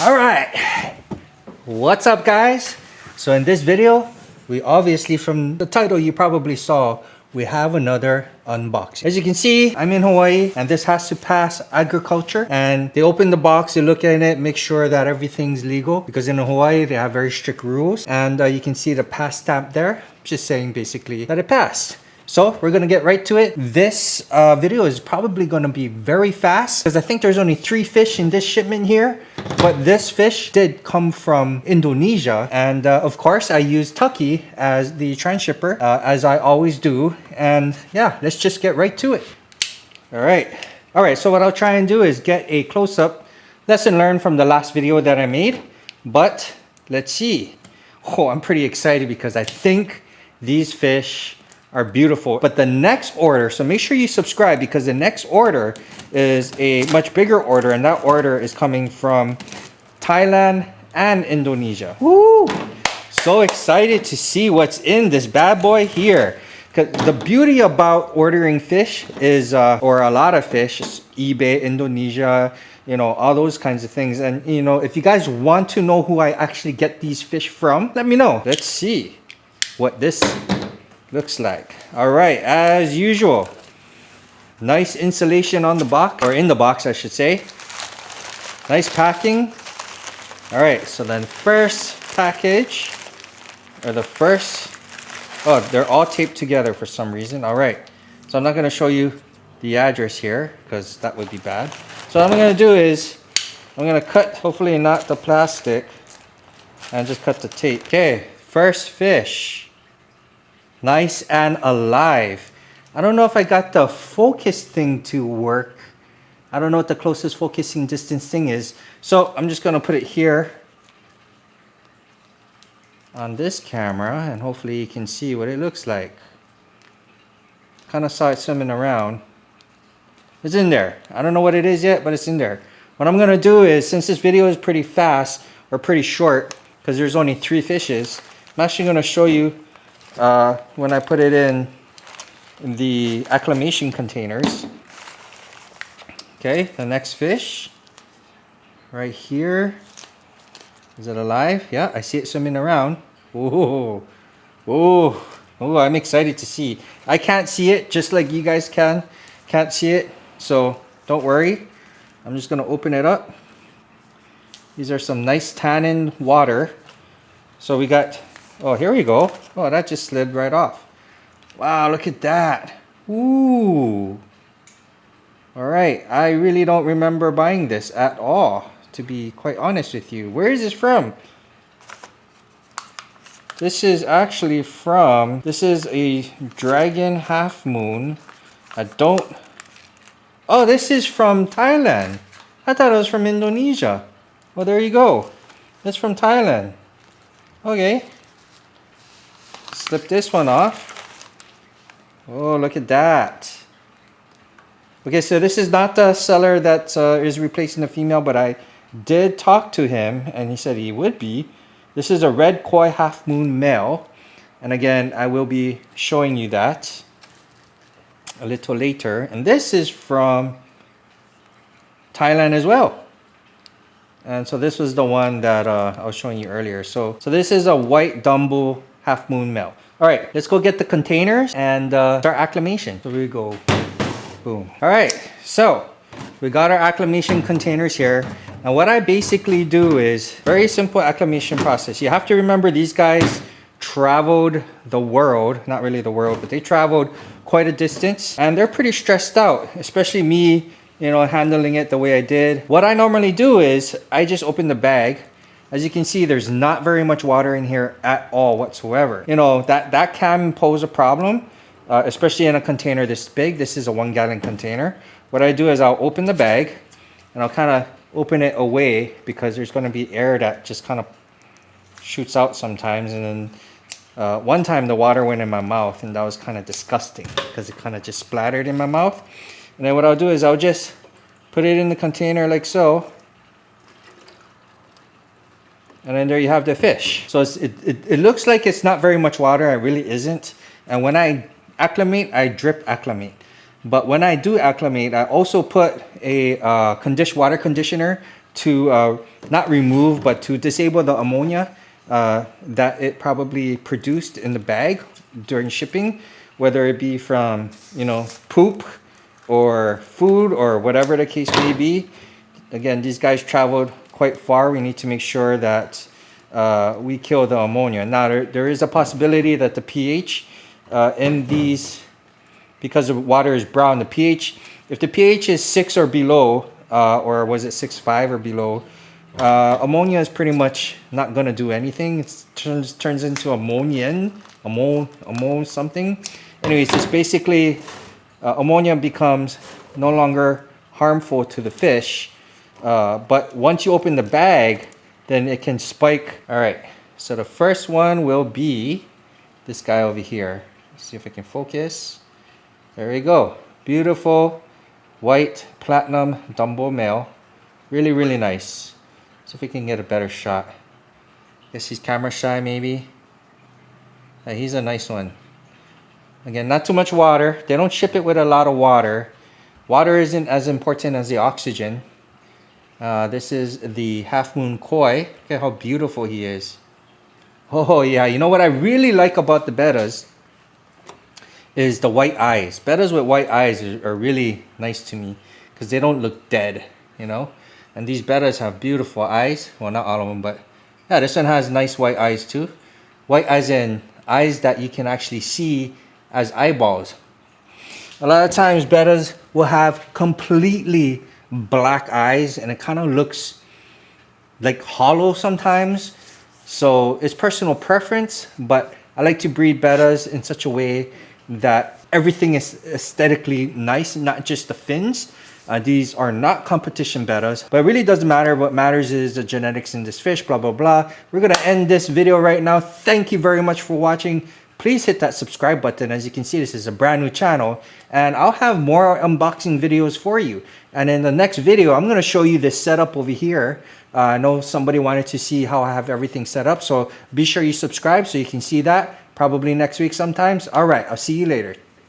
All right, what's up guys? So in this video, we obviously, from the title you probably saw, we have another unboxing. As you can see, I'm in Hawaii and this has to pass agriculture, and they open the box, they look at it, make sure that everything's legal, because in Hawaii they have very strict rules. And you can see the pass stamp there, just saying basically that it passed. So we're gonna get right to it. This video is probably gonna be very fast because I think there's only 3 fish in this shipment here, but this fish did come from Indonesia. And of course I used Tucky as the transhipper, as I always do. And yeah, let's just get right to it. All right, so what I'll try and do is get a close-up lesson learned from the last video that I made, but let's see. Oh, I'm pretty excited because I think these fish are beautiful. But the next order, so make sure you subscribe, because the next order is a much bigger order, and that order is coming from Thailand and Indonesia. Woo! So excited to see what's in this bad boy here. Because the beauty about ordering fish is, or a lot of fish, eBay, Indonesia, you know, all those kinds of things. And you know, if you guys want to know who I actually get these fish from, let me know. Let's see what this looks like. All right, as usual, nice insulation on the box, or in the box I should say. Nice packing. All right, so then first package, or the first, oh, they're all taped together for some reason. All right, so I'm not going to show you the address here because that would be bad. So what I'm going to do is I'm going to cut, hopefully not the plastic, and just cut the tape. Okay, first fish. Nice and alive. I don't know if I got the focus thing to work. I don't know what the closest focusing distance thing is. So I'm just gonna put it here on this camera, and hopefully you can see what it looks like. Kind of saw it swimming around. It's in there. I don't know what it is yet, but it's in there. What I'm gonna do is, since this video is pretty fast, or pretty short, because there's only 3 fishes, I'm actually gonna show you when I put it in the acclimation containers. Okay, the next fish right here. Is it alive? Yeah, I see it swimming around. Oh, I'm excited to see. I can't see it just like you guys can't see it, so don't worry. I'm just gonna open it up. These are some nice tannin water. So we got, oh, here we go. Oh, that just slid right off. Wow, look at that. Ooh. All right, I really don't remember buying this at all, to be quite honest with you. Where is this from? This is actually from, this is a dragon half moon. Oh, this is from Thailand. I thought it was from Indonesia. Well, there you go. It's from Thailand. Okay. Slip this one off. Oh, look at that. Okay, so this is not the seller that is replacing the female, but I did talk to him and he said he would be. This is a red koi half moon male, and again I will be showing you that a little later. And this is from Thailand as well. And so this was the one that I was showing you earlier. So this is a white Dumbo half moon male. All right, let's go get the containers and start acclimation. So we go, boom. All right, so we got our acclimation containers here. And what I basically do is very simple acclimation process. You have to remember these guys traveled the world, not really the world, but they traveled quite a distance, and they're pretty stressed out, especially me, you know, handling it the way I did. What I normally do is I just open the bag. As you can see, there's not very much water in here at all whatsoever. You know, that can pose a problem, especially in a container this big. This is a 1-gallon container. What I do is I'll open the bag and I'll kind of open it away, because there's going to be air that just kind of shoots out sometimes. And then one time the water went in my mouth, and that was kind of disgusting because it kind of just splattered in my mouth. And then what I'll do is I'll just put it in the container like so. And then there you have the fish. So it looks like it's not very much water. It really isn't. And when I acclimate, I drip acclimate. But when I do acclimate, I also put a water conditioner to not remove, but to disable the ammonia that it probably produced in the bag during shipping, whether it be from, you know, poop or food or whatever the case may be. Again, these guys traveled quite far. We need to make sure that we kill the ammonia. Now, there is a possibility that the pH in these, because the water is brown, the pH, if the pH is 6 or below, or was it 6.5 or below, ammonia is pretty much not going to do anything. It turns into ammo something. Anyways, it's basically ammonia becomes no longer harmful to the fish. But once you open the bag, then it can spike. All right, so the first one will be this guy over here. Let's see if I can focus. There we go. Beautiful white platinum Dumbo male. Really, really nice. See if we can get a better shot. Guess he's camera shy maybe. He's a nice one. Again, not too much water. They don't ship it with a lot of water. Water isn't as important as the oxygen. This is the half moon koi. Look at how beautiful he is. Oh yeah, you know what I really like about the bettas is the white eyes. Bettas with white eyes are really nice to me because they don't look dead, you know. And these bettas have beautiful eyes. Well, not all of them, but yeah, this one has nice white eyes too. White eyes in eyes that you can actually see as eyeballs. A lot of times bettas will have completely black eyes and it kind of looks like hollow sometimes. So it's personal preference, but I like to breed bettas in such a way that everything is aesthetically nice, not just the fins. These are not competition bettas, but it really doesn't matter. What matters is the genetics in this fish, blah, blah, blah. We're going to end this video right now. Thank you very much for watching. Please hit that subscribe button. As you can see, this is a brand new channel and I'll have more unboxing videos for you. And in the next video, I'm going to show you this setup over here. I know somebody wanted to see how I have everything set up. So be sure you subscribe so you can see that probably next week sometimes. All right, I'll see you later.